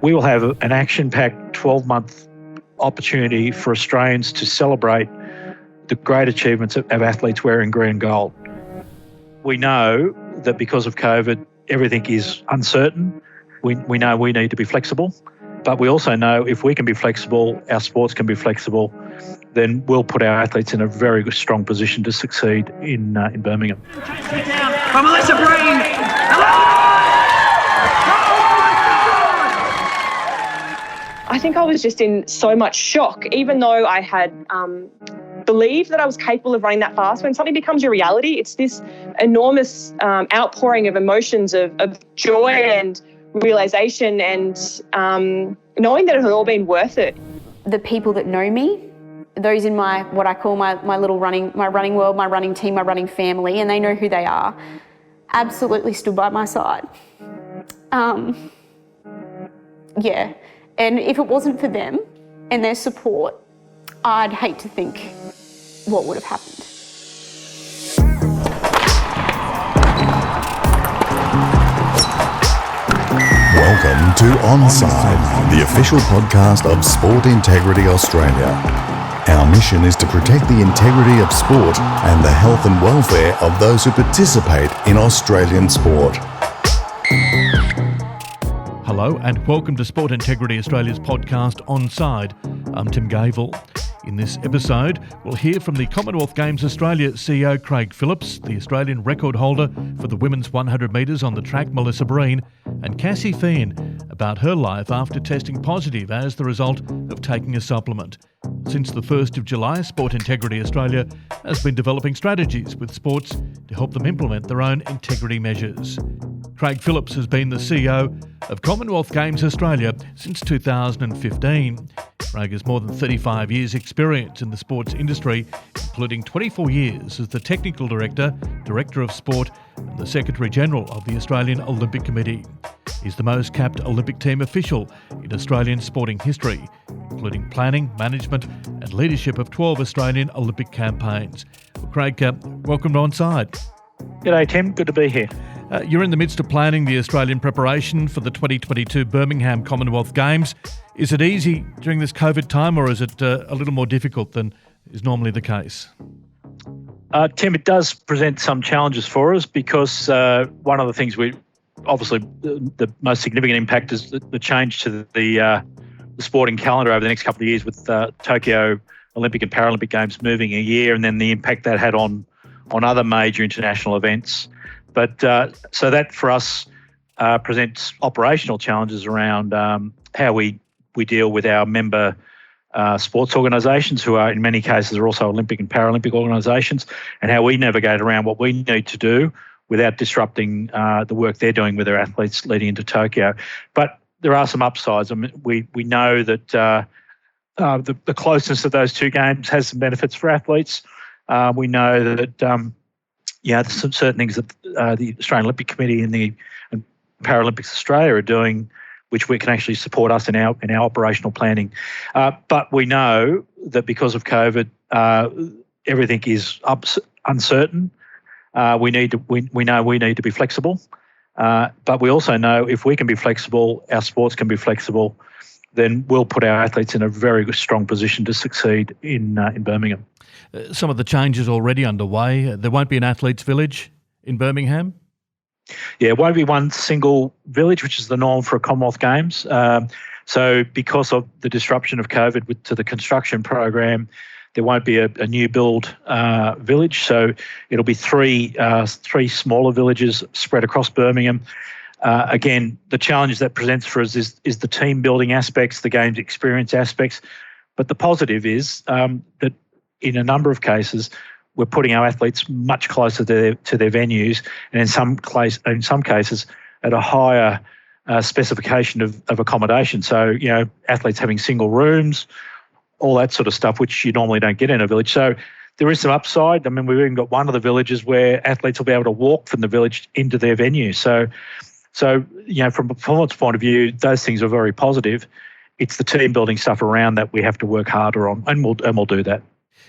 We will have an action-packed 12-month opportunity for Australians to celebrate the great achievements of athletes wearing green and gold. We know that because of COVID, everything is uncertain. We know we need to be flexible, but we also know if we can be flexible, our sports can be flexible, then we'll put our athletes in a very strong position to succeed in Birmingham. From Melissa Breen. I think I was just in so much shock, even though I had believed that I was capable of running that fast. When something becomes your reality, it's this enormous outpouring of emotions of joy and realisation and knowing that it had all been worth it. The people that know me, those in my what I call my little running world, my running team, my running family, and they know who they are, absolutely stood by my side. Yeah. And if it wasn't for them and their support, I'd hate to think what would have happened. Welcome to Onside, the official podcast of Sport Integrity Australia. Our mission is to protect the integrity of sport and the health and welfare of those who participate in Australian sport. Hello and welcome to Sport Integrity Australia's podcast Onside. I'm Tim Gavel. In this episode, we'll hear from the Commonwealth Games Australia CEO Craig Phillips, the Australian record holder for the women's 100 metres on the track Melissa Breen, and Cassie Fien about her life after testing positive as the result of taking a supplement. Since the 1st of July, Sport Integrity Australia has been developing strategies with sports to help them implement their own integrity measures. Craig Phillips has been the CEO of Commonwealth Games Australia since 2015. Craig has more than 35 years' experience in the sports industry, including 24 years as the Technical Director, Director of Sport and the Secretary-General of the Australian Olympic Committee. He's the most capped Olympic team official in Australian sporting history, including planning, management and leadership of 12 Australian Olympic campaigns. Well, Craig, welcome to Onside. G'day, Tim. Good to be here. You're in the midst of planning the Australian preparation for the 2022 Birmingham Commonwealth Games. Is it easy during this COVID time, or is it a little more difficult than is normally the case? Tim, it does present some challenges for us because one of the things the most significant impact is the change to the sporting calendar over the next couple of years with Tokyo Olympic and Paralympic Games moving a year, and then the impact that had on other major international events. But so that for us presents operational challenges around how we deal with our member sports organisations, who are in many cases are also Olympic and Paralympic organisations, and how we navigate around what we need to do without disrupting the work they're doing with their athletes leading into Tokyo. But there are some upsides. I mean, we know that the closeness of those two games has some benefits for athletes. We know that there's some certain things that the Australian Olympic Committee and Paralympics Australia are doing, which we can actually support us in our operational planning. But we know that because of COVID, everything is uncertain. We know we need to be flexible, but we also know if we can be flexible, our sports can be flexible, then we'll put our athletes in a very strong position to succeed in Birmingham. Some of the changes already underway. There won't be an athletes' village in Birmingham? Yeah, it won't be one single village, which is the norm for a Commonwealth Games. So because of the disruption of COVID to the construction program, there won't be a new build village. So it'll be three smaller villages spread across Birmingham. Again, the challenge that presents for us is the team building aspects, the games experience aspects. But the positive is that in a number of cases, we're putting our athletes much closer to their venues, and in some cases at a higher specification of accommodation. So, athletes having single rooms, all that sort of stuff, which you normally don't get in a village. So there is some upside. I mean, we've even got one of the villages where athletes will be able to walk from the village into their venue. So from a performance point of view, those things are very positive. It's the team building stuff around that we have to work harder on, and we'll do that.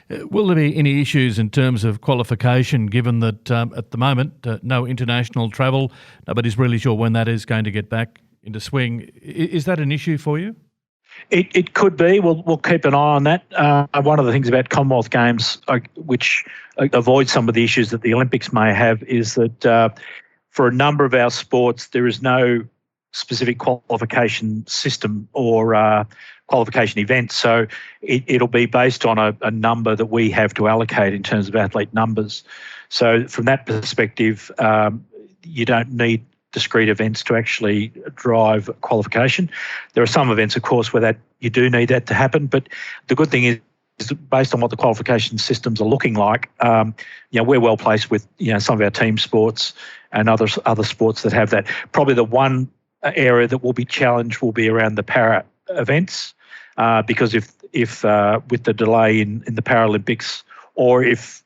Will there be any issues in terms of qualification, given that at the moment, no international travel, nobody's really sure when that is going to get back? into swing. Is that an issue for you? It could be. We'll keep an eye on that. One of the things about Commonwealth Games, which avoids some of the issues that the Olympics may have, is that for a number of our sports, there is no specific qualification system or qualification events. So it'll be based on a number that we have to allocate in terms of athlete numbers. So from that perspective, you don't need discrete events to actually drive qualification. There are some events, of course, where that you do need that to happen. But the good thing is based on what the qualification systems are looking like, we're well placed with some of our team sports and other sports that have that. Probably the one area that will be challenged will be around the para events, because if with the delay in the Paralympics, or if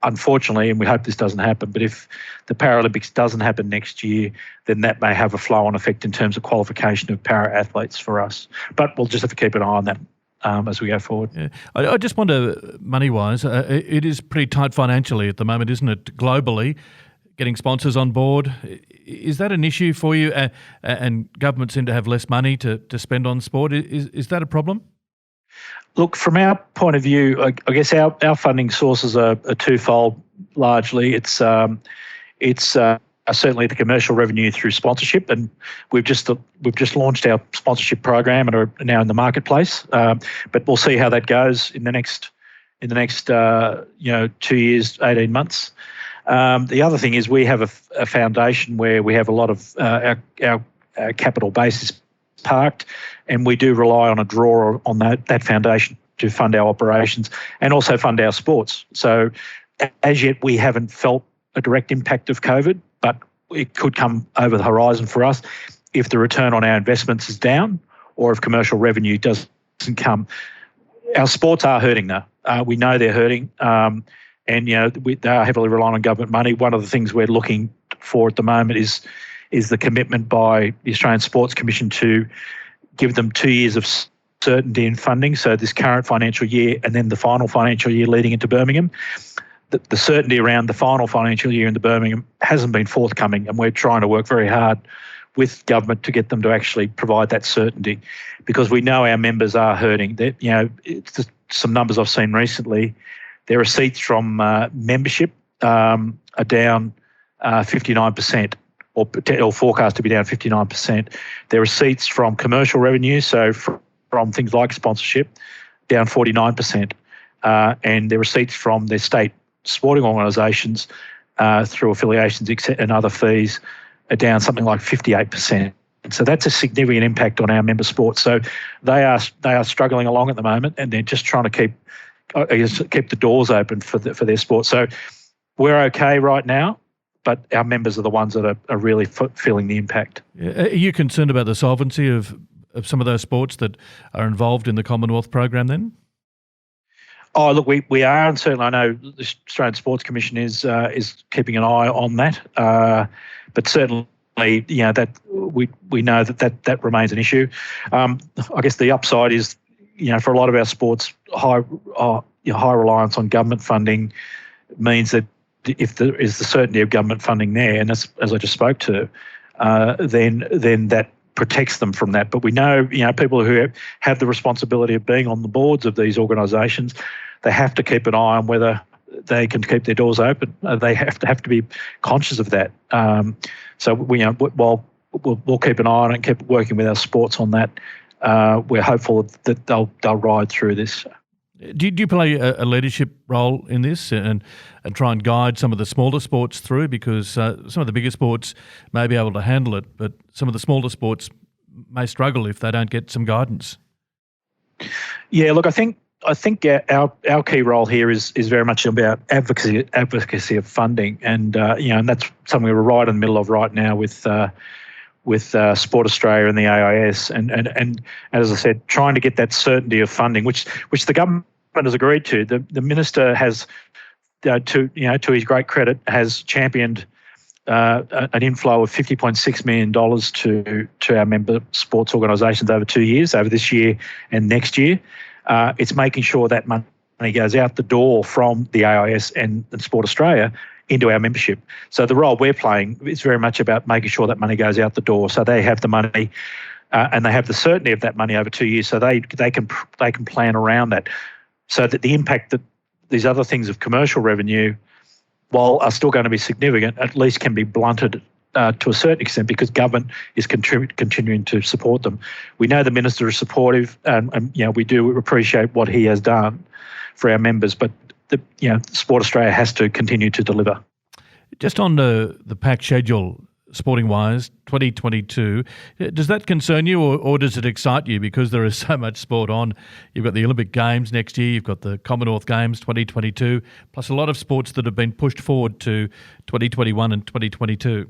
unfortunately, and we hope this doesn't happen, but if the Paralympics doesn't happen next year, then that may have a flow-on effect in terms of qualification of para-athletes for us. But we'll just have to keep an eye on that as we go forward. Yeah. I just wonder, money-wise, it is pretty tight financially at the moment, isn't it, globally, getting sponsors on board? Is that an issue for you? And governments seem to have less money to spend on sport. Is that a problem? Look, from our point of view, I guess our funding sources are twofold. Largely, it's certainly the commercial revenue through sponsorship, and we've just launched our sponsorship program and are now in the marketplace. But we'll see how that goes in the next 2 years, 18 months. The other thing is we have a foundation where we have a lot of our capital base is parked, and we do rely on a draw on that foundation to fund our operations and also fund our sports. So as yet we haven't felt a direct impact of COVID, but it could come over the horizon for us if the return on our investments is down or if commercial revenue doesn't come. Our sports are hurting though. We know they're hurting, and they are heavily reliant on government money. One of the things we're looking for at the moment is the commitment by the Australian Sports Commission to give them 2 years of certainty in funding, so this current financial year and then the final financial year leading into Birmingham. The certainty around the final financial year into Birmingham hasn't been forthcoming, and we're trying to work very hard with government to get them to actually provide that certainty, because we know our members are hurting. It's just some numbers I've seen recently. Their receipts from membership are down 59%. Or forecast to be down 59%. Their receipts from commercial revenue, so from things like sponsorship, down 49%. And their receipts from their state sporting organisations through affiliations and other fees are down something like 58%. And so that's a significant impact on our member sports. So they are struggling along at the moment, and they're just trying to keep the doors open for their sport. So we're okay right now, but our members are the ones that are really feeling the impact. Yeah. Are you concerned about the solvency of some of those sports that are involved in the Commonwealth program then? Oh, look, we are, and certainly I know the Australian Sports Commission is keeping an eye on that. But certainly, that we know that remains an issue. I guess the upside is, for a lot of our sports, high reliance on government funding means that if there is the certainty of government funding there, and as I just spoke to, then that protects them from that. But we know, people who have the responsibility of being on the boards of these organisations, they have to keep an eye on whether they can keep their doors open. They have to be conscious of that. So we'll keep an eye on it and keep working with our sports on that. We're hopeful that they'll ride through this. Do you play a leadership role in this and try and guide some of the smaller sports through? Because some of the bigger sports may be able to handle it, but some of the smaller sports may struggle if they don't get some guidance. Yeah, look, I think our key role here is very much about advocacy of funding, and and that's something we're right in the middle of right now with Sport Australia and the AIS, and as I said, trying to get that certainty of funding, which the government has agreed to. The minister has, to his great credit, has championed an inflow of $50.6 million to our member sports organisations over 2 years, over this year and next year. It's making sure that money goes out the door from the AIS and Sport Australia into our membership. So the role we're playing is very much about making sure that money goes out the door. So they have the money and they have the certainty of that money over 2 years. So they can plan around that, so that the impact that these other things of commercial revenue, while are still going to be significant, at least can be blunted to a certain extent, because government is continuing to support them. We know the minister is supportive, and we do appreciate what he has done for our members, but Sport Australia has to continue to deliver. Just on the packed schedule, sporting-wise, 2022, does that concern you, or does it excite you because there is so much sport on? You've got the Olympic Games next year, you've got the Commonwealth Games 2022, plus a lot of sports that have been pushed forward to 2021 and 2022.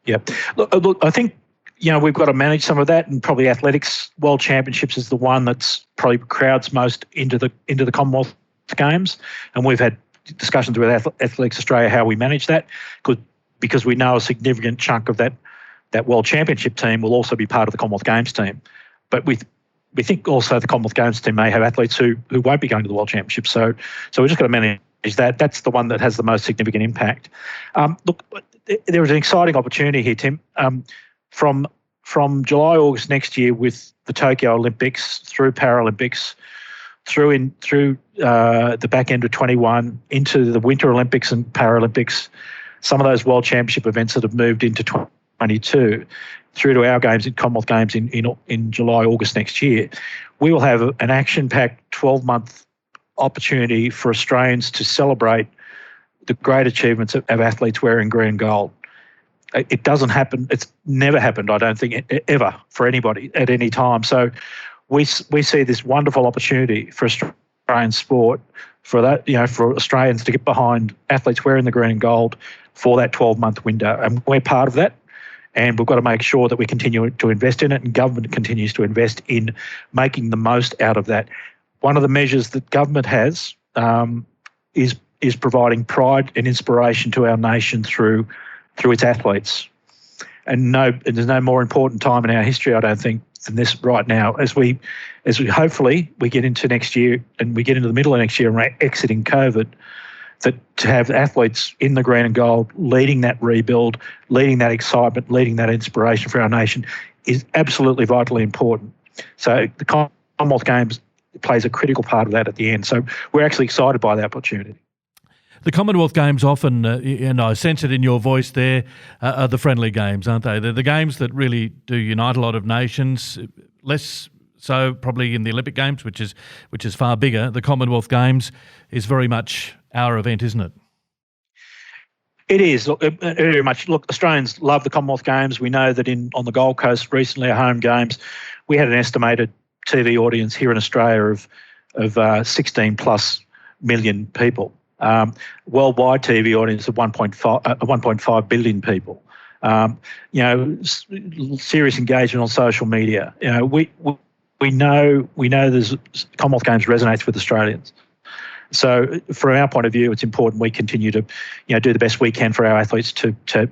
Yeah. Look, I think, we've got to manage some of that, and probably athletics World Championships is the one that's probably crowds most into the Commonwealth Games, and we've had discussions with Athletics Australia how we manage that, because we know a significant chunk of that World Championship team will also be part of the Commonwealth Games team. But we think also the Commonwealth Games team may have athletes who won't be going to the World Championship. So we're just going to manage that. That's the one that has the most significant impact. Look, there is an exciting opportunity here, Tim. From July, August next year, with the Tokyo Olympics through Paralympics, through the back end of 21 into the Winter Olympics and Paralympics, some of those World Championship events that have moved into 22, through to our games in Commonwealth Games in July, August next year, we will have an action-packed 12-month opportunity for Australians to celebrate the great achievements of athletes wearing green and gold. It doesn't happen. It's never happened, I don't think, ever for anybody at any time. So we see this wonderful opportunity for Australian sport, for that, for Australians to get behind athletes wearing the green and gold for that 12-month window. And we're part of that. And we've got to make sure that we continue to invest in it, and government continues to invest in making the most out of that. One of the measures that government has is providing pride and inspiration to our nation through its athletes. And there's no more important time in our history, I don't think, than this right now, as we hopefully we get into next year, and we get into the middle of next year and we're exiting COVID, that to have athletes in the green and gold leading that rebuild, leading that excitement, leading that inspiration for our nation is absolutely vitally important. So the Commonwealth Games plays a critical part of that at the end. So we're actually excited by the opportunity. The Commonwealth Games often, and I sense it in your voice there, are the friendly games, aren't they? They're the games that really do unite a lot of nations, less so probably in the Olympic Games, which is far bigger. The Commonwealth Games is very much our event, isn't it? It is, very much. Look, Australians love the Commonwealth Games. We know that on the Gold Coast recently, our home games, we had an estimated TV audience here in Australia of 16 plus million people. Worldwide TV audience of 1.5 billion people. Serious engagement on social media. We know there's Commonwealth Games resonates with Australians. So from our point of view, it's important we continue to do the best we can for our athletes to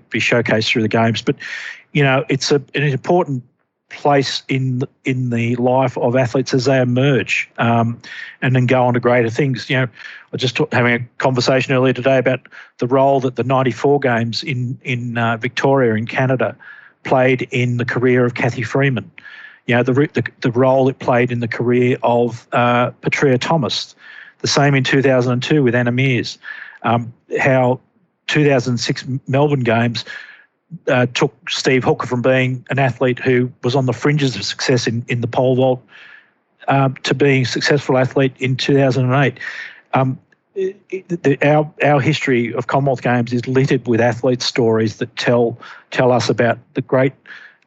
be showcased through the games. But it's an important place in the life of athletes as they emerge and then go on to greater things. I was just having a conversation earlier today about the role that the 94 Games in Victoria in Canada played in the career of Cassie Fien. The role it played in the career of Petria Thomas. The same in 2002 with Anna Mears. How 2006 Melbourne Games took Steve Hooker from being an athlete who was on the fringes of success in the pole vault to being a successful athlete in 2008. Our history of Commonwealth Games is littered with athlete stories that tell us about the great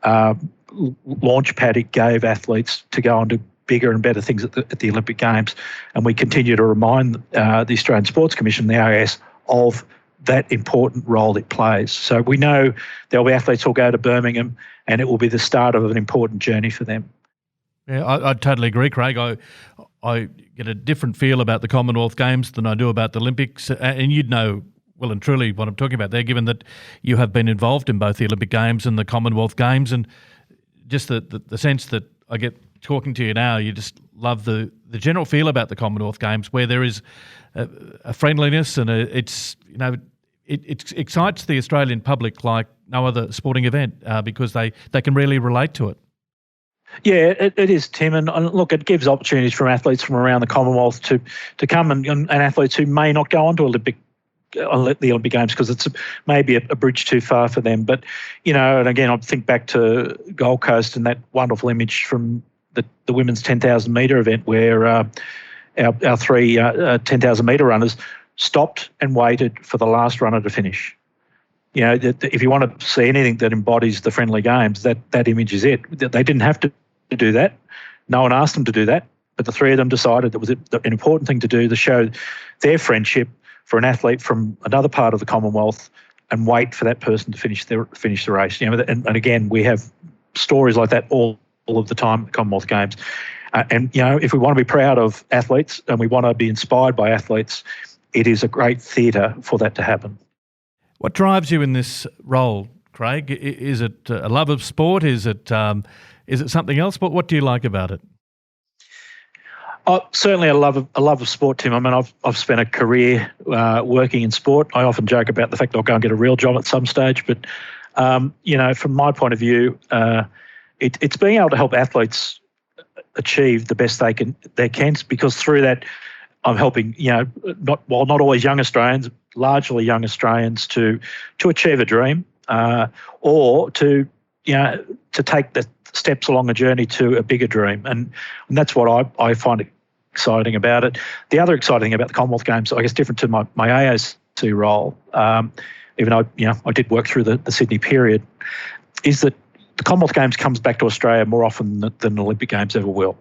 launch pad it gave athletes to go on to bigger and better things at the Olympic Games. And we continue to remind the Australian Sports Commission, the AIS, of that important role it plays. So we know there'll be athletes who'll go to Birmingham, and it will be the start of an important journey for them. Yeah, I totally agree, Craig. I get a different feel about the Commonwealth Games than I do about the Olympics, and you'd know well and truly what I'm talking about there, given that you have been involved in both the Olympic Games and the Commonwealth Games, and just the sense that I get talking to you now, you just love the general feel about the Commonwealth Games, where there is a friendliness and it's it excites the Australian public like no other sporting event because they can really relate to it. Yeah, it is, Tim. And look, it gives opportunities from athletes from around the Commonwealth to come and athletes who may not go on to the Olympic Games because it's maybe a bridge too far for them. But, and again, I think back to Gold Coast and that wonderful image from the women's 10,000 metre event where our three 10,000 metre runners stopped and waited for the last runner to finish. If you want to see anything that embodies the friendly games, that image is it. They didn't have to do that. No one asked them to do that, but the three of them decided it was an important thing to do to show their friendship for an athlete from another part of the Commonwealth and wait for that person to finish the race. And again, we have stories like that all of the time at the Commonwealth Games. And if we want to be proud of athletes and we want to be inspired by athletes, it is a great theatre for that to happen. What drives you in this role, Craig? Is it a love of sport? Is it something else? What do you like about it? Certainly a love of sport, Tim. I mean, I've spent a career working in sport. I often joke about the fact that I'll go and get a real job at some stage. But, from my point of view, it's being able to help athletes achieve the best they can because through that I'm helping, not always young Australians, largely young Australians to achieve a dream or to take the steps along a journey to a bigger dream. And that's what I find exciting about it. The other exciting thing about the Commonwealth Games, I guess different to my AOC role, even though I did work through the Sydney period, is that the Commonwealth Games comes back to Australia more often than the Olympic Games ever will.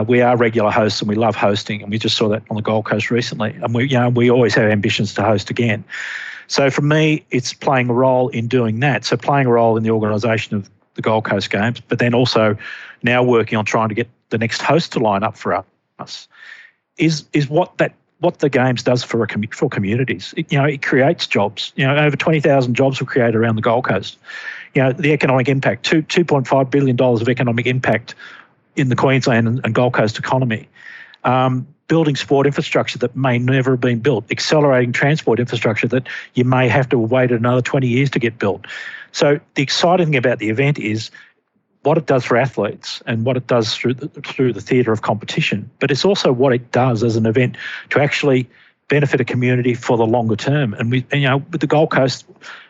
We are regular hosts and we love hosting, and we just saw that on the Gold Coast recently. And we always have ambitions to host again. So for me, it's playing a role in doing that. So playing a role in the organisation of the Gold Coast Games, but then also now working on trying to get the next host to line up for us is what the Games does for communities. It creates jobs. Over 20,000 jobs were created around the Gold Coast. The economic impact, $2.5 billion of economic impact in the Queensland and Gold Coast economy, building sport infrastructure that may never have been built, accelerating transport infrastructure that you may have to wait another 20 years to get built. So the exciting thing about the event is what it does for athletes and what it does through the theatre of competition, but it's also what it does as an event to actually benefit a community for the longer term. And with the Gold Coast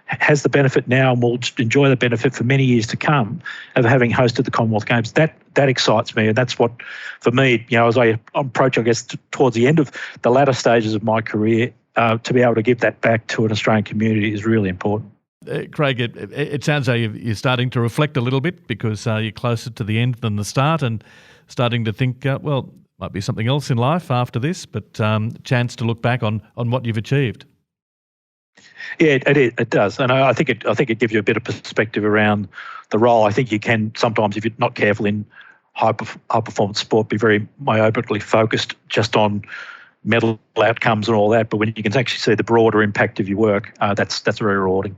has the benefit now and will enjoy the benefit for many years to come of having hosted the Commonwealth Games. That excites me, and that's what, for me, as I approach, I guess, towards the end of the latter stages of my career, to be able to give that back to an Australian community is really important. Craig, it sounds like you're starting to reflect a little bit because you're closer to the end than the start and starting to think, might be something else in life after this, but chance to look back on what you've achieved. Yeah, it does, and I think it gives you a bit of perspective around the role. I think you can sometimes, if you're not careful in high performance sport, be very myopically focused just on medal outcomes and all that. But when you can actually see the broader impact of your work, that's very rewarding.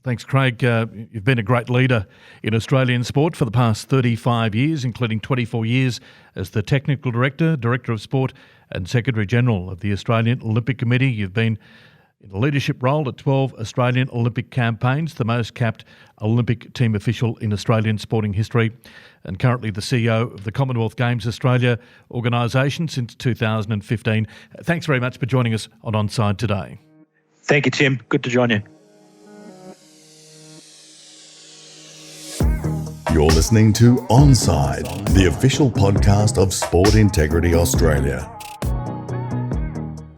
Thanks, Craig. You've been a great leader in Australian sport for the past 35 years, including 24 years as the Technical Director, Director of Sport and Secretary-General of the Australian Olympic Committee. You've been in a leadership role at 12 Australian Olympic campaigns, the most capped Olympic team official in Australian sporting history, and currently the CEO of the Commonwealth Games Australia organisation since 2015. Thanks very much for joining us on Onside today. Thank you, Tim. Good to join you. You're listening to Onside, the official podcast of Sport Integrity Australia.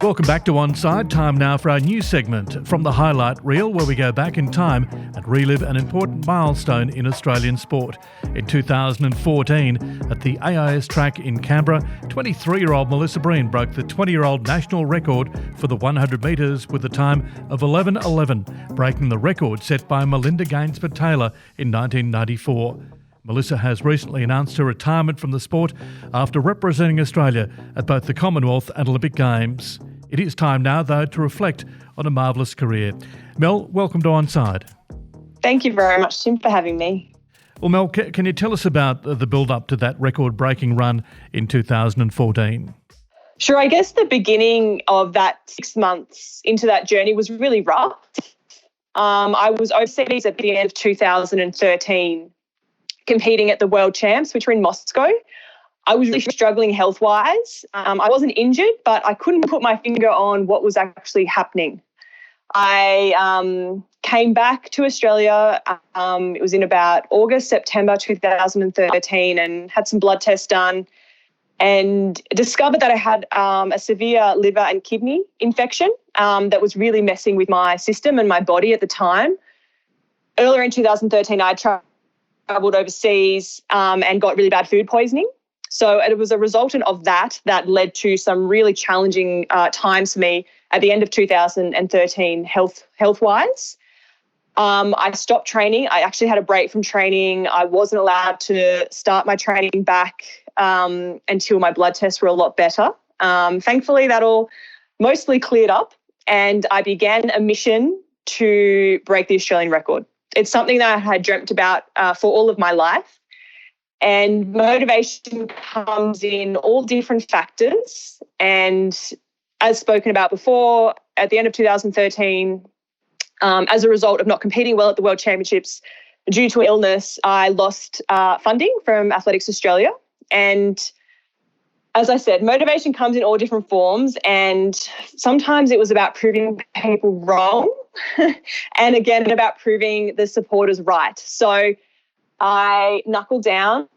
Welcome back to Onside. Time now for our new segment from the highlight reel, where we go back in time and relive an important milestone in Australian sport. In 2014, at the AIS track in Canberra, 23-year-old Melissa Breen broke the 20-year-old national record for the 100 metres with a time of 11:11, breaking the record set by Melinda Gainsborough-Taylor in 1994. Melissa has recently announced her retirement from the sport after representing Australia at both the Commonwealth and Olympic Games. It is time now, though, to reflect on a marvellous career. Mel, welcome to Onside. Thank you very much, Tim, for having me. Well, Mel, can you tell us about the build-up to that record-breaking run in 2014? Sure, I guess the beginning of that 6 months into that journey was really rough. I was overseas at the end of 2013 competing at the World Champs, which were in Moscow. I was really struggling health-wise. I wasn't injured, but I couldn't put my finger on what was actually happening. I came back to Australia. It was in about August, September 2013, and had some blood tests done and discovered that I had a severe liver and kidney infection that was really messing with my system and my body at the time. Earlier in 2013, I travelled overseas and got really bad food poisoning. So it was a resultant of that led to some really challenging times for me at the end of 2013 health-wise. I stopped training. I actually had a break from training. I wasn't allowed to start my training back until my blood tests were a lot better. Thankfully, that all mostly cleared up, and I began a mission to break the Australian record. It's something that I had dreamt about for all of my life. And motivation comes in all different factors. And as spoken about before, at the end of 2013, as a result of not competing well at the World Championships due to illness, I lost funding from Athletics Australia. And as I said, motivation comes in all different forms. And sometimes it was about proving people wrong and again about proving the supporters right. So I knuckled down.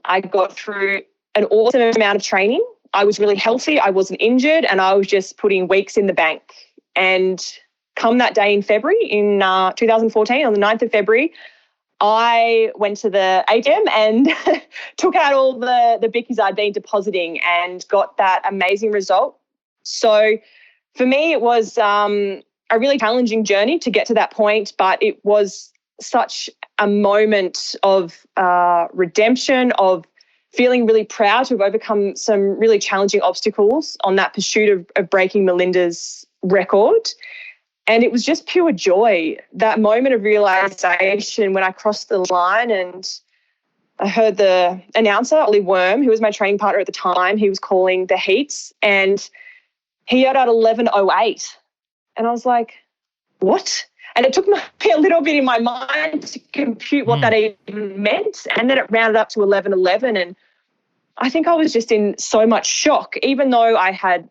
I got through an awesome amount of training. I was really healthy. I wasn't injured, and I was just putting weeks in the bank. And come that day in February, in 2014, on the 9th of February, I went to the ATM and took out all the bickies I'd been depositing and got that amazing result. So for me, it was a really challenging journey to get to that point, but it was such a moment of redemption, of feeling really proud to have overcome some really challenging obstacles on that pursuit of breaking Melinda's record. And it was just pure joy, that moment of realisation when I crossed the line and I heard the announcer, Ollie Worm, who was my training partner at the time, he was calling the heats and he yelled out 11:08. And I was like, what? And it took me a little bit in my mind to compute what that even meant. And then it rounded up to 11:11. And I think I was just in so much shock, even though I had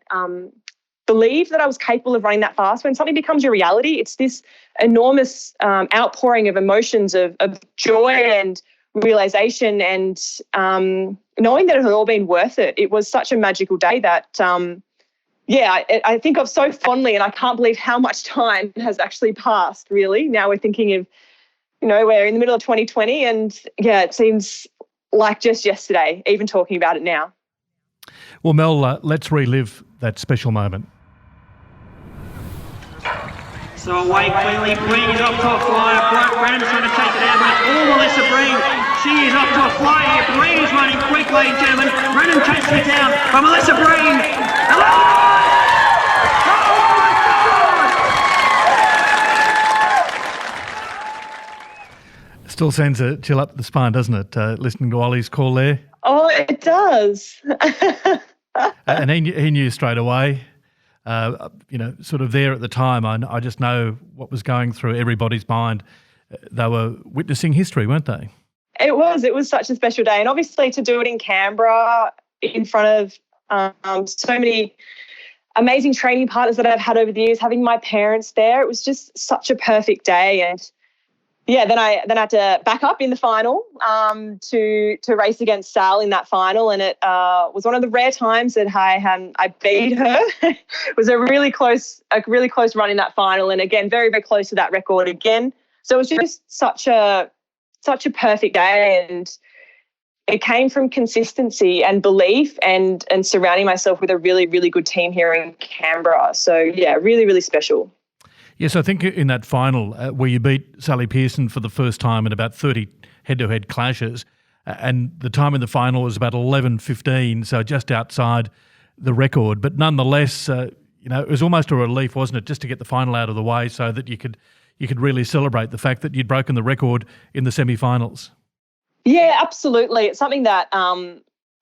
believed that I was capable of running that fast. When something becomes your reality, it's this enormous outpouring of emotions of joy and realisation and knowing that it had all been worth it. It was such a magical day that I think of so fondly, and I can't believe how much time has actually passed, really. Now we're thinking of, we're in the middle of 2020 and, it seems like just yesterday, even talking about it now. Well, Mel, let's relive that special moment. So away clearly, Breen is off to a flyer. Brandon's trying to take it out, but all Melissa Breen. She is off to a flyer here. Breen is running quick, ladies and gentlemen. Brandon chases it down by Melissa Breen. Still sends a chill up the spine, doesn't it, listening to Ollie's call there? Oh, it does. And he knew straight away, sort of there at the time. I just know what was going through everybody's mind. They were witnessing history, weren't they? It was such a special day. And obviously to do it in Canberra in front of so many amazing training partners that I've had over the years, having my parents there, it was just such a perfect day. And then I had to back up in the final to race against Sal in that final, and it was one of the rare times that I beat her. It was a really close run in that final, and again very, very close to that record again. So it was just such a perfect day, and it came from consistency and belief and surrounding myself with a really, really good team here in Canberra. So really, really special. Yes, I think in that final where you beat Sally Pearson for the first time in about 30 head-to-head clashes, and the time in the final was about 11:15, so just outside the record. But nonetheless, it was almost a relief, wasn't it, just to get the final out of the way so that you could really celebrate the fact that you'd broken the record in the semi-finals. Yeah, absolutely. It's something that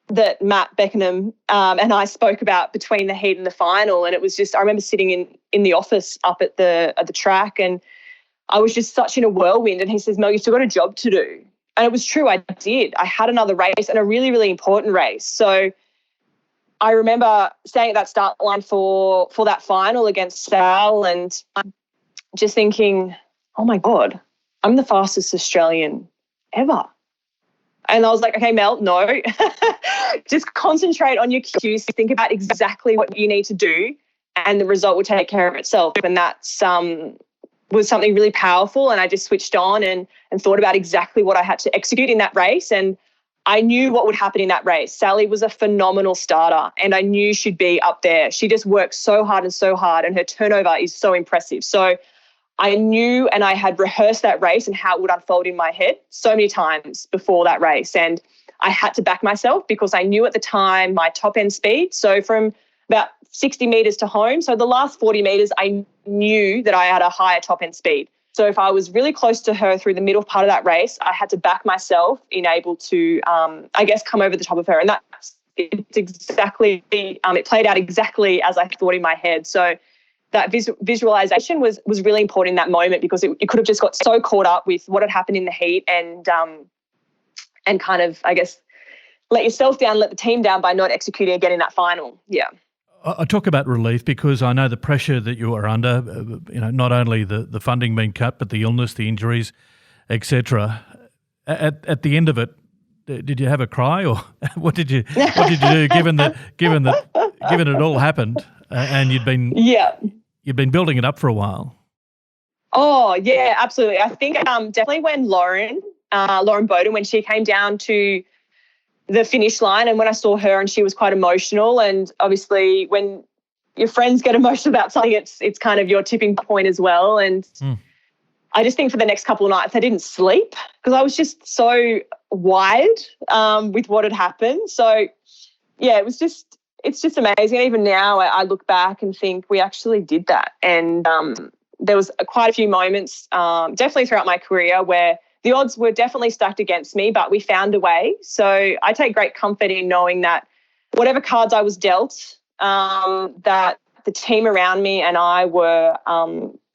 that Matt Beckenham and I spoke about between the heat and the final, and it was just, I remember sitting in the office up at the track, and I was just such in a whirlwind, and he says, Mel, you've still got a job to do. And it was true, I did. I had another race, and a really, really important race. So I remember staying at that start line for that final against Sal, and just thinking, oh my God, I'm the fastest Australian ever. And I was like, okay, Mel, no, just concentrate on your cues, think about exactly what you need to do, and the result will take care of itself. And that's was something really powerful. And I just switched on and thought about exactly what I had to execute in that race. And I knew what would happen in that race. Sally was a phenomenal starter, and I knew she'd be up there. She just worked so hard, and her turnover is so impressive. So I knew, and I had rehearsed that race and how it would unfold in my head so many times before that race. And I had to back myself because I knew at the time my top end speed. So from about 60 metres to home, so the last 40 metres, I knew that I had a higher top end speed. So if I was really close to her through the middle part of that race, I had to back myself in able to, come over the top of her. And it's exactly, it played out exactly as I thought in my head. So that visualization was really important in that moment, because you could have just got so caught up with what had happened in the heat and kind of, I guess, let yourself down, let the team down by not executing again in that final. Yeah. I talk about relief because I know the pressure that you are under, not only the funding being cut, but the illness, the injuries, etc. At the end of it, did you have a cry, or what did you do given it all happened and you'd been building it up for a while? Oh yeah, absolutely. I think definitely when Lauren Bowden, when she came down to the finish line, and when I saw her and she was quite emotional, and obviously when your friends get emotional about something, it's kind of your tipping point as well. And I just think for the next couple of nights I didn't sleep because I was just so wired with what had happened. So yeah, it's just amazing. Even now I look back and think we actually did that. And there was quite a few moments definitely throughout my career where the odds were definitely stacked against me, but we found a way. So I take great comfort in knowing that whatever cards I was dealt, that the team around me and I were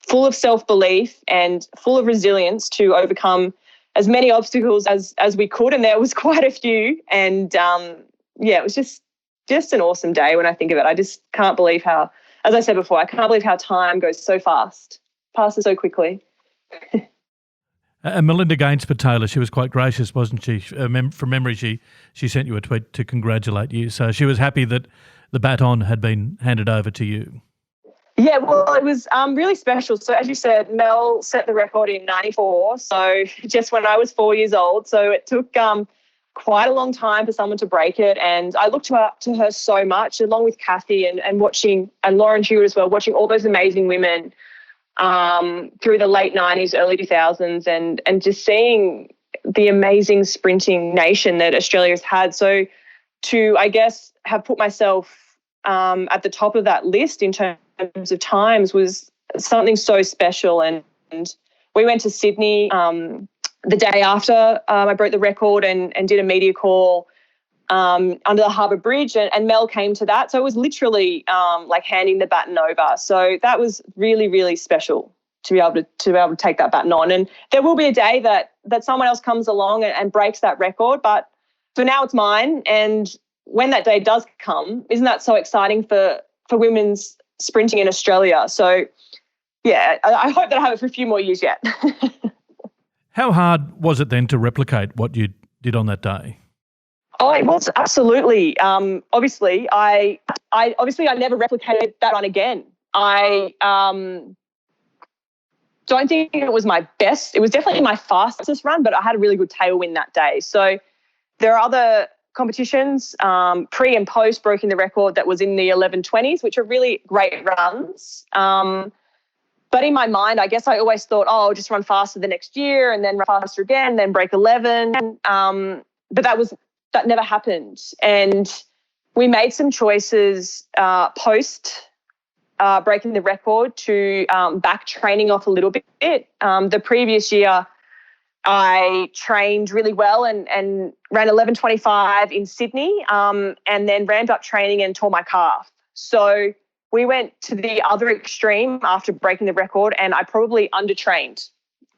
full of self-belief and full of resilience to overcome as many obstacles as we could. And there was quite a few. And it was just an awesome day when I think of it. I just can't believe how, as I said before, I can't believe how time goes so fast, passes so quickly. And Melinda Gainsborough-Taylor, she was quite gracious, wasn't she? From memory, she sent you a tweet to congratulate you. So she was happy that the baton had been handed over to you. Yeah, well, it was really special. So as you said, Mel set the record in 94, so just when I was 4 years old. So it took quite a long time for someone to break it. And I looked up to her so much, along with Cassie and watching, and Lauren Hewitt as well, watching all those amazing women through the late 90s, early 2000s, and just seeing the amazing sprinting nation that Australia's had. So to, I guess, have put myself at the top of that list in terms of times was something so special. And we went to Sydney the day after I broke the record and did a media call under the Harbour Bridge, and Mel came to that. So it was literally like handing the baton over. So that was really, really special to be able to take that baton on. And there will be a day that someone else comes along and breaks that record, but for now it's mine. And when that day does come, isn't that so exciting for women's sprinting in Australia? So yeah, I hope that I have it for a few more years yet. How hard was it then to replicate what you did on that day? Oh, it was absolutely. Obviously, I never replicated that on again. I don't think it was my best. It was definitely my fastest run, but I had a really good tailwind that day. So there are other competitions, pre and post breaking the record, that was in the 11:20s, which are really great runs. But in my mind, I guess I always thought, I'll just run faster the next year and then run faster again, then break 11. But that never happened. And we made some choices post breaking the record to back training off a little bit. The previous year, I trained really well and ran 11:25 in Sydney, and then ramped up training and tore my calf. So we went to the other extreme after breaking the record, and I probably undertrained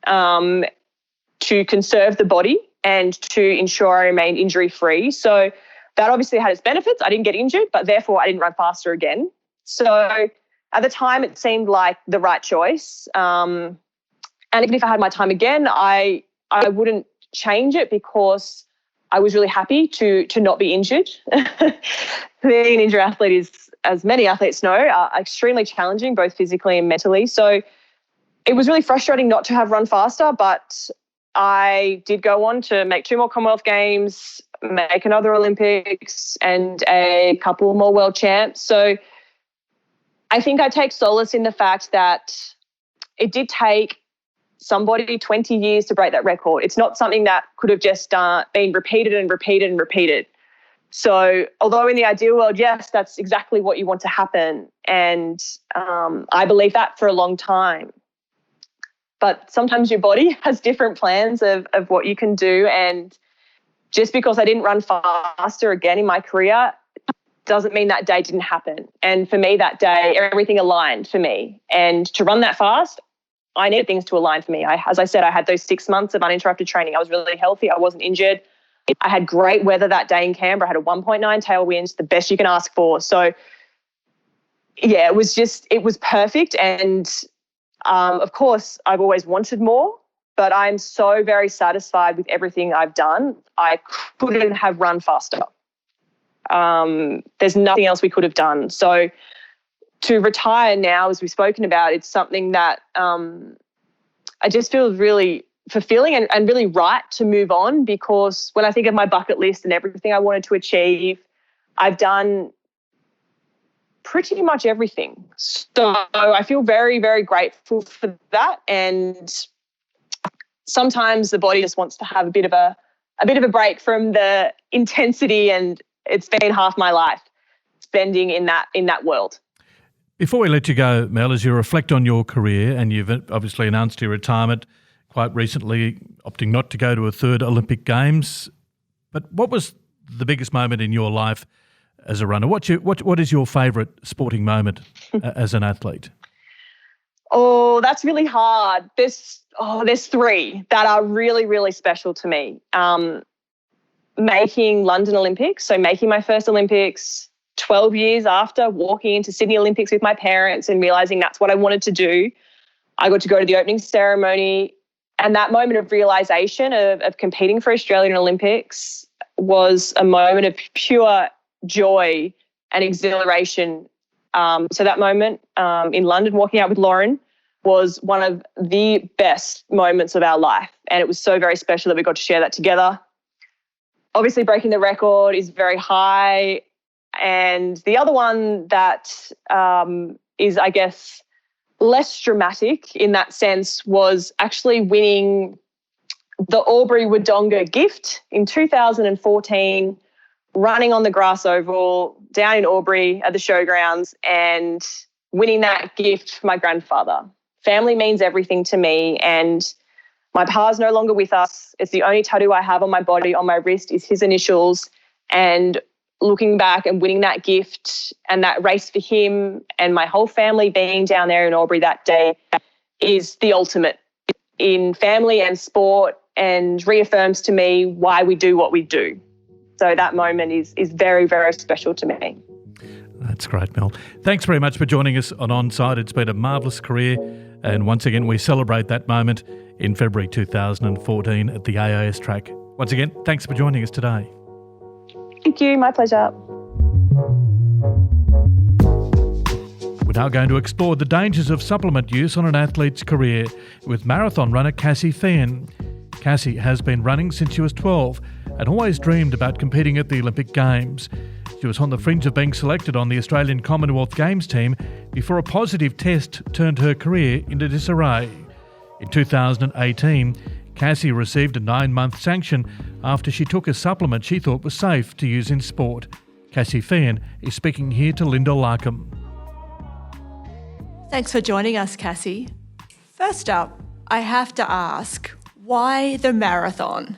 to conserve the body and to ensure I remained injury-free. So that obviously had its benefits. I didn't get injured, but therefore I didn't run faster again. So at the time, it seemed like the right choice. And even if I had my time again, I wouldn't change it because I was really happy to not be injured. Being an injured athlete is, as many athletes know, extremely challenging, both physically and mentally. So it was really frustrating not to have run faster, but I did go on to make 2 more Commonwealth Games, make another Olympics, and a couple more world champs. So I think I take solace in the fact that it did take somebody 20 years to break that record. It's not something that could have just been repeated and repeated and repeated. So although in the ideal world, yes, that's exactly what you want to happen. And I believe that for a long time. But sometimes your body has different plans of what you can do. And just because I didn't run faster again in my career doesn't mean that day didn't happen. And for me that day, everything aligned for me. And to run that fast, I needed things to align for me. As I said, I had those 6 months of uninterrupted training. I was really healthy. I wasn't injured. I had great weather that day in Canberra. I had a 1.9 tailwind, the best you can ask for. So, yeah, it was perfect. And, of course, I've always wanted more, but I'm so very satisfied with everything I've done. I couldn't have run faster. There's nothing else we could have done. So to retire now, as we've spoken about, it's something that I just feel really fulfilling and really right to move on, because when I think of my bucket list and everything I wanted to achieve, I've done pretty much everything. So I feel very, very grateful for that. And sometimes the body just wants to have a bit of a break from the intensity, and it's been half my life spending in that world. Before we let you go, Mel, as you reflect on your career, and you've obviously announced your retirement quite recently, opting not to go to a 3rd Olympic Games, but what was the biggest moment in your life as a runner? What is your favourite sporting moment as an athlete? Oh, that's really hard. There's 3 that are really, really special to me. Making London Olympics, so making my first Olympics 12 years after walking into Sydney Olympics with my parents and realising that's what I wanted to do. I got to go to the opening ceremony, and that moment of realisation of competing for Australian Olympics was a moment of pure joy and exhilaration. So that moment in London, walking out with Lauren, was one of the best moments of our life, and it was so very special that we got to share that together. Obviously, breaking the record is very high. And the other one that is, I guess, less dramatic in that sense was actually winning the Albury-Wodonga gift in 2014, running on the grass oval down in Albury at the showgrounds and winning that gift for my grandfather. Family means everything to me, and my pa's no longer with us. It's the only tattoo I have on my body, on my wrist, is his initials. And looking back and winning that gift and that race for him and my whole family being down there in Albury that day is the ultimate in family and sport, and reaffirms to me why we do what we do. So that moment is very, very special to me. That's great, Mel. Thanks very much for joining us on Onside. It's been a marvellous career, and once again we celebrate that moment in February 2014 at the AIS track. Once again, thanks for joining us today. Thank you, my pleasure. We're now going to explore the dangers of supplement use on an athlete's career with marathon runner Cassie Fien. Cassie has been running since she was 12 and always dreamed about competing at the Olympic Games. She was on the fringe of being selected on the Australian Commonwealth Games team before a positive test turned her career into disarray. In 2018, Cassie received a 9-month sanction after she took a supplement she thought was safe to use in sport. Cassie Fien is speaking here to Linda Larkham. Thanks for joining us, Cassie. First up, I have to ask, Why the marathon?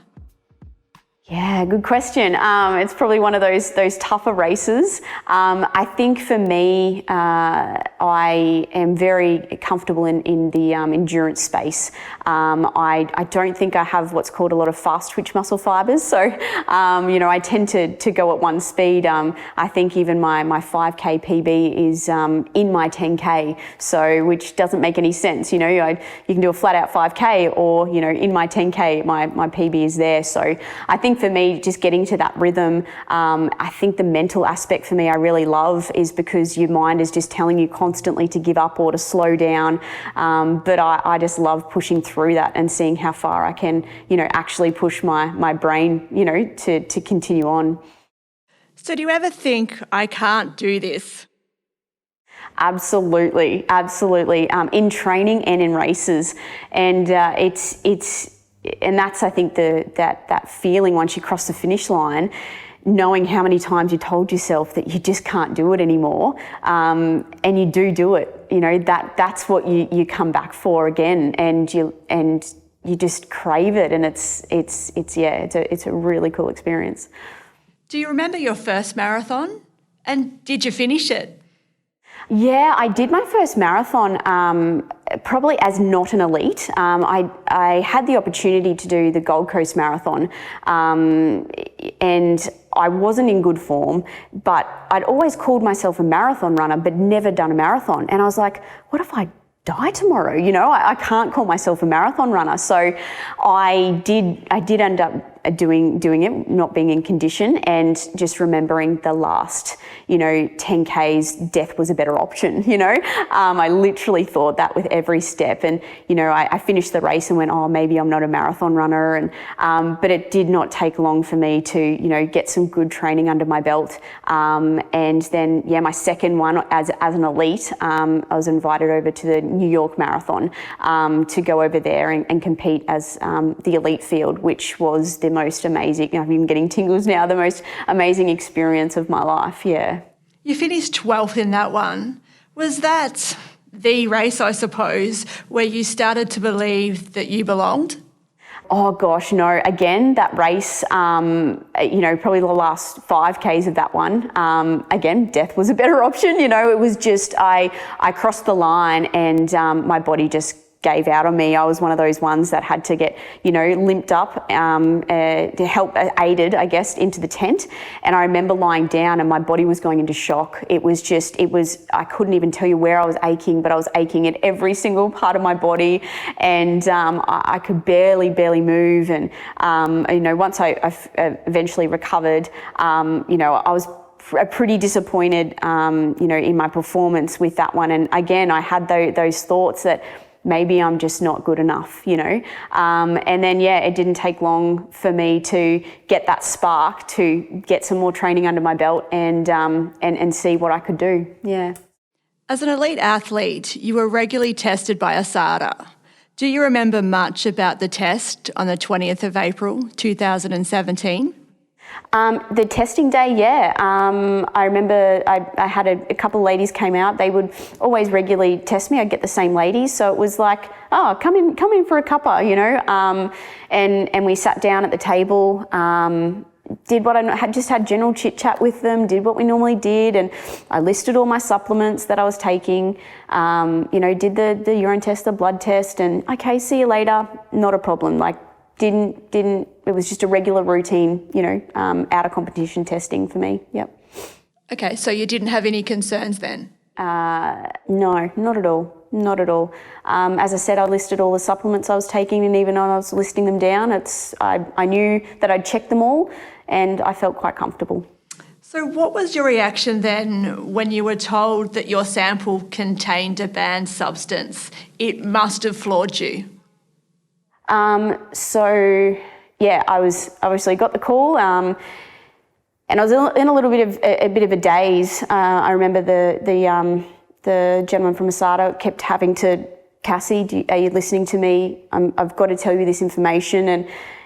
Yeah, good question. It's probably one of those tougher races. I think for me, I am very comfortable in the endurance space. I don't think I have what's called a lot of fast twitch muscle fibres, so I tend to go at one speed. I think even my 5K PB is in my 10K, so which doesn't make any sense. You can do a flat out 5K, or in my 10K, my PB is there. So I think for me, just getting to that rhythm, I think the mental aspect for me I really love is because your mind is just telling you constantly to give up or to slow down. But I just love pushing through that and seeing how far I can, actually push my brain, to continue on. So do you ever think, I can't do this? Absolutely. In training and in races. And and that's, I think, that feeling once you cross the finish line, knowing how many times you told yourself that you just can't do it anymore, and you do it. That's what you come back for again, and you just crave it, and it's a really cool experience. Do you remember your first marathon, and did you finish it? Yeah, I did my first marathon probably as not an elite. I had the opportunity to do the Gold Coast Marathon, and I wasn't in good form, but I'd always called myself a marathon runner but never done a marathon. And I was like, what if I die tomorrow? I can't call myself a marathon runner. So I did end up doing it, not being in condition, and just remembering the last 10Ks, death was a better option. I literally thought that with every step, and I finished the race and went, oh, maybe I'm not a marathon runner, and but it did not take long for me to get some good training under my belt, and then my second one as an elite, I was invited over to the New York Marathon to go over there and compete as the elite field, which was the most amazing, I'm even getting tingles now, the most amazing experience of my life, yeah. You finished 12th in that one. Was that the race, I suppose, where you started to believe that you belonged? Oh gosh, no. Again, that race, probably the last 5Ks of that one, again, death was a better option. It was just, I crossed the line and my body just gave out on me. I was one of those ones that had to get, limped up to help, aided, I guess, into the tent. And I remember lying down and my body was going into shock. I couldn't even tell you where I was aching, but I was aching at every single part of my body. And I could barely move. And, once I eventually recovered, I was pretty disappointed, in my performance with that one. And again, I had those thoughts that maybe I'm just not good enough, and then, it didn't take long for me to get that spark to get some more training under my belt and see what I could do, yeah. As an elite athlete, you were regularly tested by ASADA. Do you remember much about the test on the 20th of April, 2017? The testing day, yeah. I remember I had a couple of ladies came out. They would always regularly test me. I'd get the same ladies. So it was like, oh, come in for a cuppa, and we sat down at the table, did what I had general chit chat with them, did what we normally did. And I listed all my supplements that I was taking, did the urine test, the blood test, and okay, see you later. Not a problem. It was just a regular routine, out of competition testing for me. Yep. Okay, so you didn't have any concerns then? No, not at all. Not at all. As I said, I listed all the supplements I was taking, and even though I was listing them down, I knew that I'd checked them all, and I felt quite comfortable. So what was your reaction then when you were told that your sample contained a banned substance? It must have floored you. I was obviously got the call, and I was in a little bit of a daze. I remember the gentleman from ASADA kept having to, Cassie, are you listening to me? I've got to tell you this information,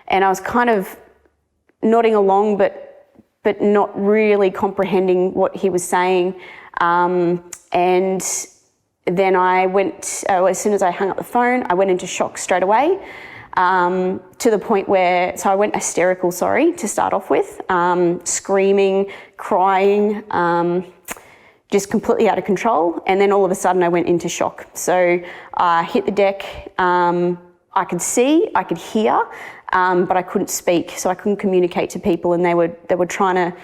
and I was kind of nodding along, but not really comprehending what he was saying. And then I went, as soon as I hung up the phone, I went into shock straight away. to the point where, so I went hysterical, to start off with, screaming, crying, just completely out of control. And then all of a sudden I went into shock. So I hit the deck, I could see, I could hear, but I couldn't speak. So I couldn't communicate to people, and they were trying to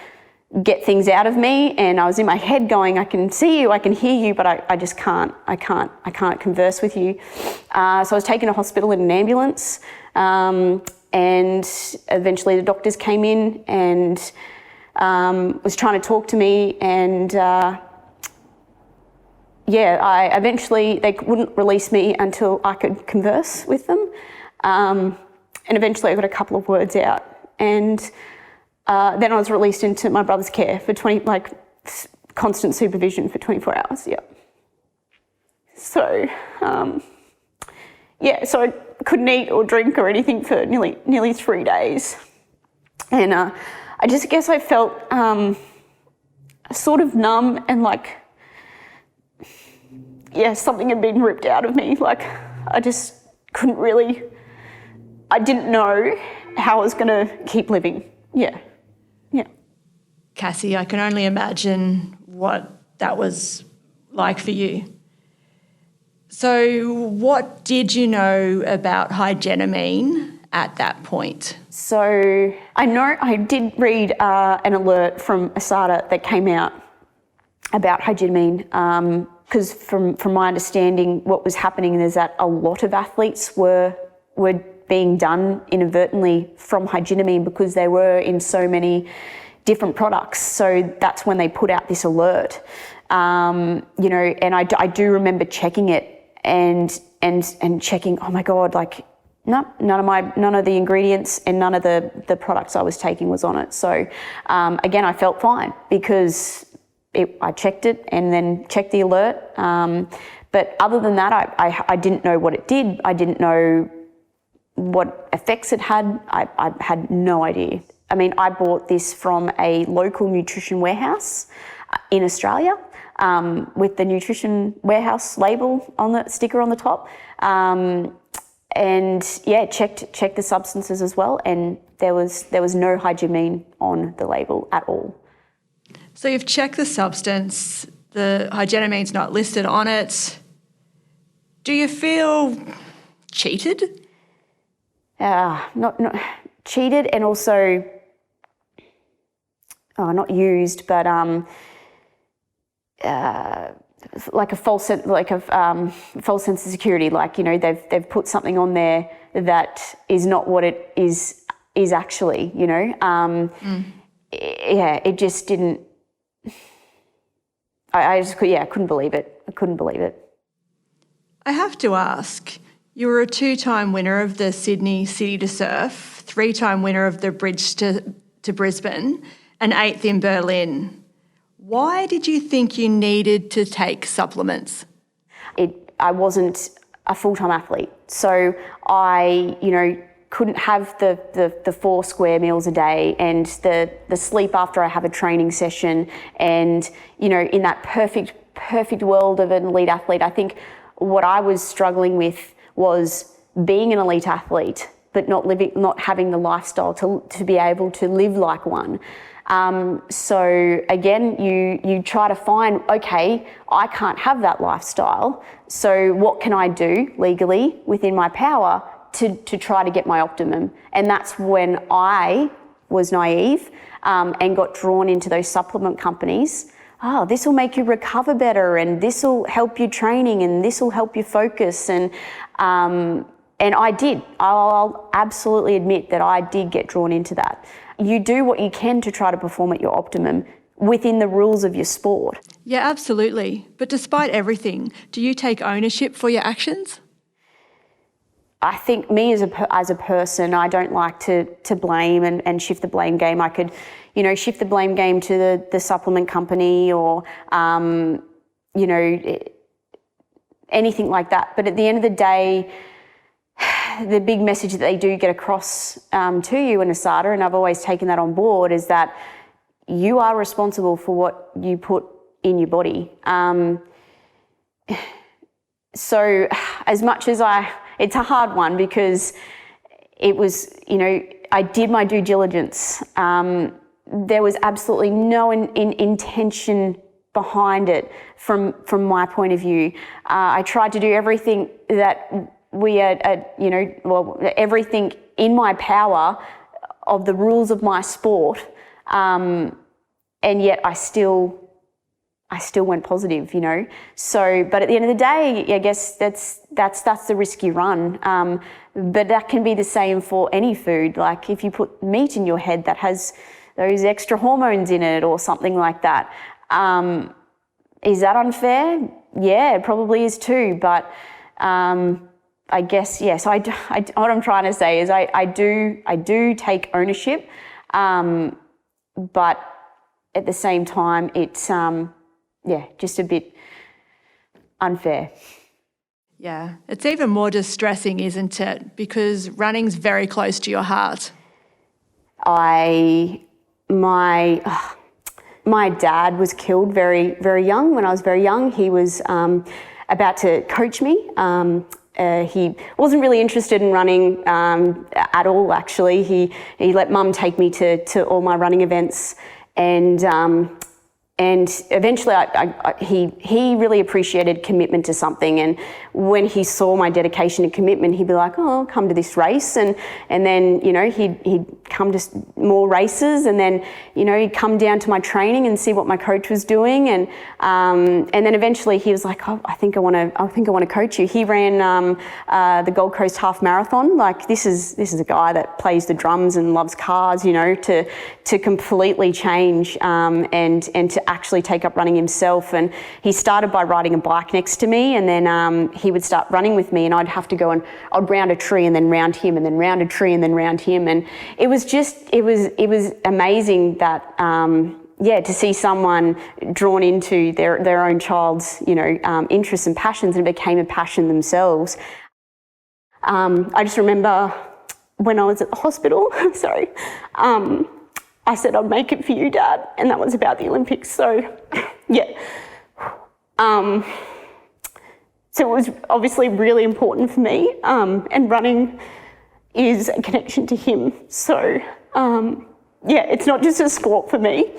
get things out of me, and I was in my head going, I can see you, I can hear you, but I just can't, I can't converse with you. So I was taken to hospital in an ambulance, and eventually the doctors came in and was trying to talk to me, and they wouldn't release me until I could converse with them. And eventually I got a couple of words out, and then I was released into my brother's care for constant supervision for 24 hours, So, so I couldn't eat or drink or anything for nearly 3 days. And I just guess I felt sort of numb and something had been ripped out of me. I just couldn't really, I didn't know how I was going to keep living. Yeah. Cassie, I can only imagine what that was like for you. So what did you know about higenamine at that point? So I know I did read an alert from ASADA that came out about higenamine, because from my understanding, what was happening is that a lot of athletes were being done inadvertently from higenamine because they were in so many different products. So that's when they put out this alert, and I do remember checking it and checking, oh my God, none of the ingredients and none of the products I was taking was on it. So again, I felt fine because I checked it and then checked the alert. But other than that, I didn't know what it did. I didn't know what effects it had. I had no idea. I mean, I bought this from a local nutrition warehouse in Australia, with the nutrition warehouse label on the sticker on the top, checked the substances as well, and there was no higenamine on the label at all. So you've checked the substance, the higenamine's not listed on it. Do you feel cheated? Not cheated, and also not used, but like a false sense of security. They've put something on there that is not what it is actually. It just didn't. I couldn't believe it. I couldn't believe it. I have to ask. You were a 2-time winner of the Sydney City to Surf, 3-time winner of the Bridge to Brisbane, and 8th in Berlin. Why did you think you needed to take supplements? I wasn't a full-time athlete, so I, couldn't have the 4 square meals a day and the sleep after I have a training session, and in that perfect world of an elite athlete, I think what I was struggling with was being an elite athlete, but not having the lifestyle to be able to live like one. So again, you try to find, okay, I can't have that lifestyle, so what can I do legally within my power to try to get my optimum? And that's when I was naive and got drawn into those supplement companies. Oh, this will make you recover better, and this will help you training, and this will help you focus. And I did. I'll absolutely admit that I did get drawn into that. You do what you can to try to perform at your optimum within the rules of your sport. Yeah, absolutely. But despite everything, do you take ownership for your actions? I think me as a person, I don't like to blame and shift the blame game. I could, shift the blame game to the supplement company or, anything like that. But at the end of the day, the big message that they do get across to you in ASADA, and I've always taken that on board, is that you are responsible for what you put in your body. So as much as it's a hard one, because it was, I did my due diligence. There was absolutely no intention behind it from my point of view. I tried to do everything that everything in my power of the rules of my sport, and yet I still went positive, So, but at the end of the day, I guess that's the risk you run. But that can be the same for any food. Like if you put meat in your head that has those extra hormones in it or something like that, is that unfair? Yeah, it probably is too. But I guess, yes, what I'm trying to say is I do take ownership, but at the same time, it's, just a bit unfair. Yeah, it's even more distressing, isn't it? Because running's very close to your heart. My dad was killed very, very young. When I was very young, he was about to coach me. He wasn't really interested in running at all, actually. He let mum take me to all my running events, and eventually he really appreciated commitment to something. And when he saw my dedication and commitment, he'd be like, oh, I'll come to this race. And then, he'd come to more races, and then, he'd come down to my training and see what my coach was doing. And then eventually he was like, oh, I think I want to coach you. He ran the Gold Coast Half Marathon. Like this is a guy that plays the drums and loves cars, to completely change and to actually take up running himself. And he started by riding a bike next to me, and then he would start running with me, and I'd have to go and I'd round a tree and then round him and then round a tree and then round him. And it was amazing that to see someone drawn into their own child's interests and passions, and it became a passion themselves. I just remember when I was at the hospital, I said, I'd make it for you, Dad, and that was about the Olympics. So, yeah. So it was obviously really important for me, and running is a connection to him. So, it's not just a sport for me.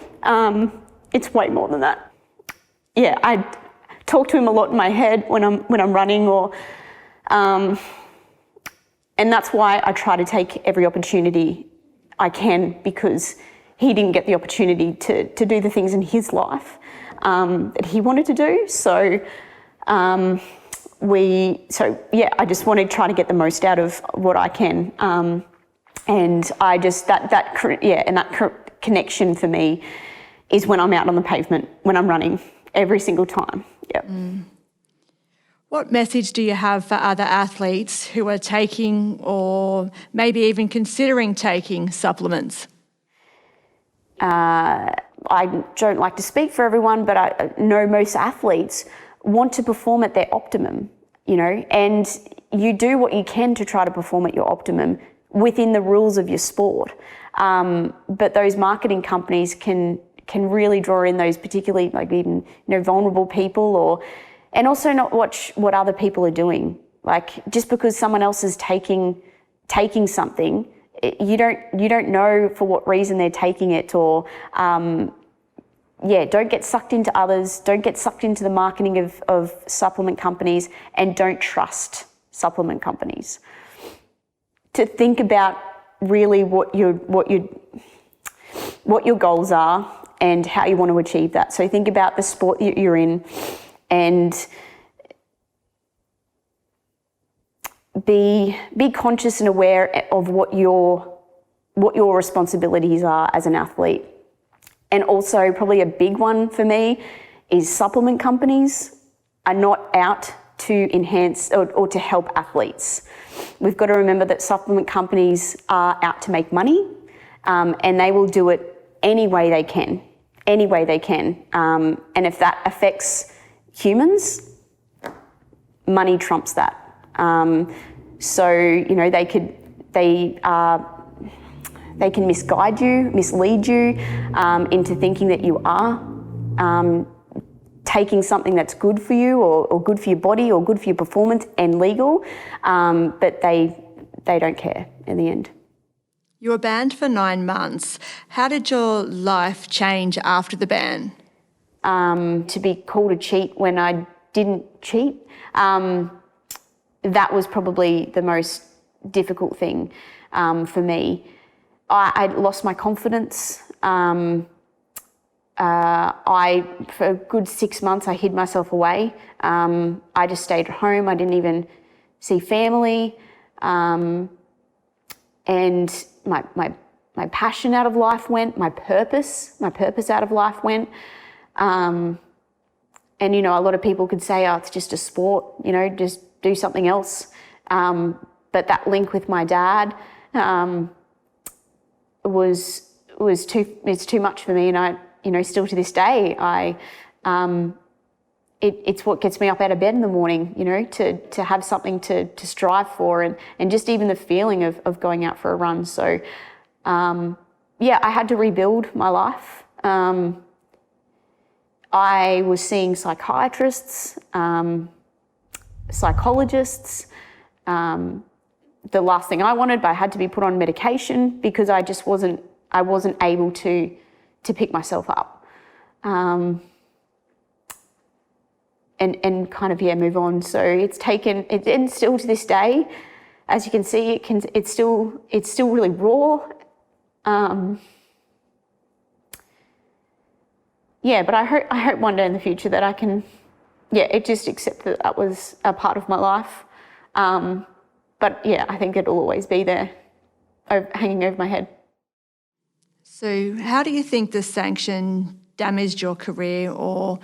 It's way more than that. Yeah, I talk to him a lot in my head when I'm running, and that's why I try to take every opportunity I can, because he didn't get the opportunity to do the things in his life that he wanted to do. So, I just want to try to get the most out of what I can. And I just, that connection for me is when I'm out on the pavement, when I'm running, every single time. Yeah. What message do you have for other athletes who are taking or maybe even considering taking supplements? I don't like to speak for everyone, but I know most athletes want to perform at their optimum, and you do what you can to try to perform at your optimum within the rules of your sport. But those marketing companies can really draw in those particularly even vulnerable people, and also not watch what other people are doing. Like just because someone else is taking something, you don't know for what reason they're taking it, or don't get sucked into others, don't get sucked into the marketing of supplement companies, and don't trust supplement companies. To think about really what your goals are and how you want to achieve that. So think about the sport that you're in, and be conscious and aware of what your responsibilities are as an athlete. And also probably a big one for me is supplement companies are not out to enhance or to help athletes. We've got to remember that supplement companies are out to make money, and they will do it any way they can. And if that affects humans, money trumps that. They can misguide you, mislead you into thinking that you are taking something that's good for you or good for your body or good for your performance and legal, but they they don't care in the end. You were banned for 9 months. How did your life change after the ban? To be called a cheat when I didn't cheat, that was probably the most difficult thing for me. I lost my confidence. For a good 6 months, I hid myself away. I just stayed at home. I didn't even see family. And my passion out of life went, my purpose out of life went. And, you know, a lot of people could say, oh, it's just a sport, you know, just do something else. But that link with my dad was too much for me. And I, you know, still to this day, it's what gets me up out of bed in the morning, you know, to have something to strive for, and just even the feeling of going out for a run. So, yeah, I had to rebuild my life. I was seeing psychiatrists, psychologists. The last thing I wanted, but I had to be put on medication because I wasn't able to pick myself up. And kind of, yeah, move on. So it's taken, and still to this day, as you can see, it's still really raw. Yeah, but I hope one day in the future that I can, just accept that was a part of my life. But yeah, I think it'll always be there, hanging over my head. So how do you think the sanction damaged your career or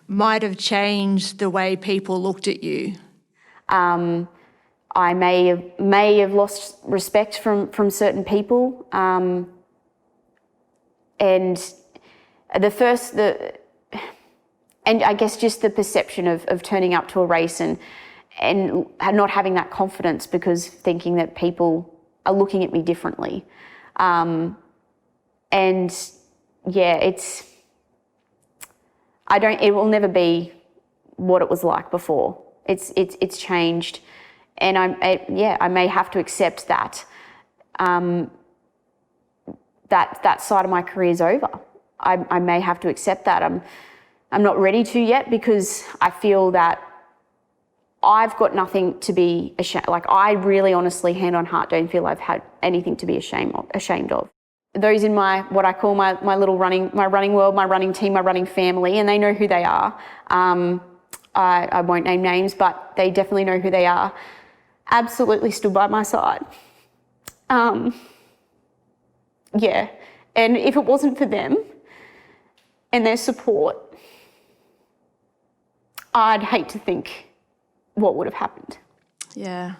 might have changed the way people looked at you? I may have lost respect from certain people, and I guess just the perception of turning up to a race and not having that confidence because thinking that people are looking at me differently, and yeah, it will never be what it was like before. It's changed, and I may have to accept that that side of my career is over. I may have to accept that. I'm not ready to yet because I feel that I've got nothing to be ashamed. Like, I really honestly, hand on heart, don't feel I've had anything to be ashamed of. Those in what I call my little running world, my running team, my running family, and they know who they are. I won't name names, but they definitely know who they are. Absolutely stood by my side. Yeah, and if it wasn't for them and their support, I'd hate to think what would have happened. Yeah.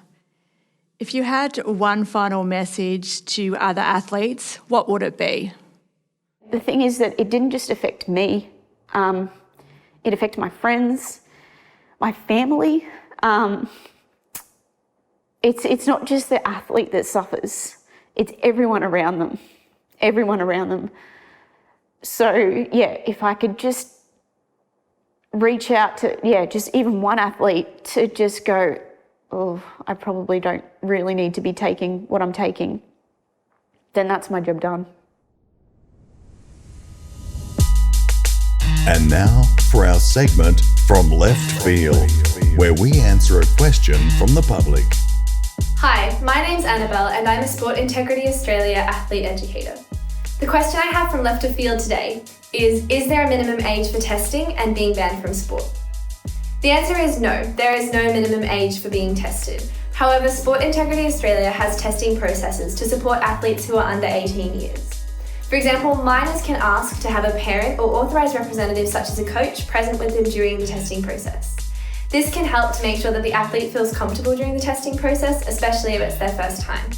If you had one final message to other athletes, what would it be? The thing is that it didn't just affect me. It affected my friends, my family. It's not just the athlete that suffers. It's everyone around them. So, yeah, if I could just reach out to, just even one athlete to just go, oh, I probably don't really need to be taking what I'm taking, then that's my job done. And now for our segment From Left Field, where we answer a question from the public. Hi, my name's Annabelle and I'm a Sport Integrity Australia athlete educator. The question I have from left of field today is there a minimum age for testing and being banned from sport? The answer is no, there is no minimum age for being tested. However, Sport Integrity Australia has testing processes to support athletes who are under 18 years. For example, minors can ask to have a parent or authorised representative such as a coach present with them during the testing process. This can help to make sure that the athlete feels comfortable during the testing process, especially if it's their first time.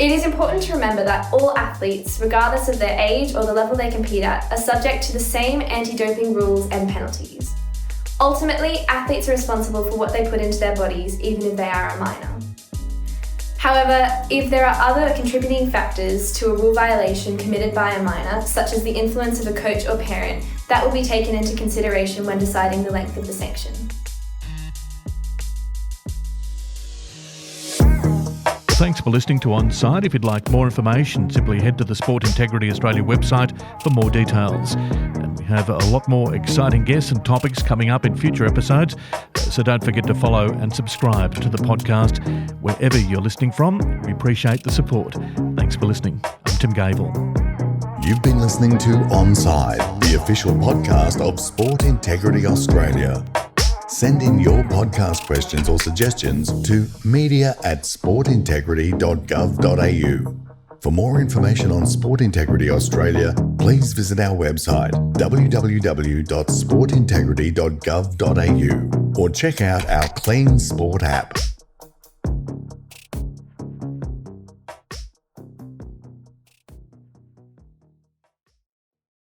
It is important to remember that all athletes, regardless of their age or the level they compete at, are subject to the same anti-doping rules and penalties. Ultimately, athletes are responsible for what they put into their bodies, even if they are a minor. However, if there are other contributing factors to a rule violation committed by a minor, such as the influence of a coach or parent, that will be taken into consideration when deciding the length of the sanction. Thanks for listening to Onside. If you'd like more information, simply head to the Sport Integrity Australia website for more details. And we have a lot more exciting guests and topics coming up in future episodes, so don't forget to follow and subscribe to the podcast wherever you're listening from. We appreciate the support. Thanks for listening. I'm Tim Gavel. You've been listening to Onside, the official podcast of Sport Integrity Australia. Send in your podcast questions or suggestions to media@sportintegrity.gov.au. For more information on Sport Integrity Australia, please visit our website www.sportintegrity.gov.au or check out our Clean Sport app.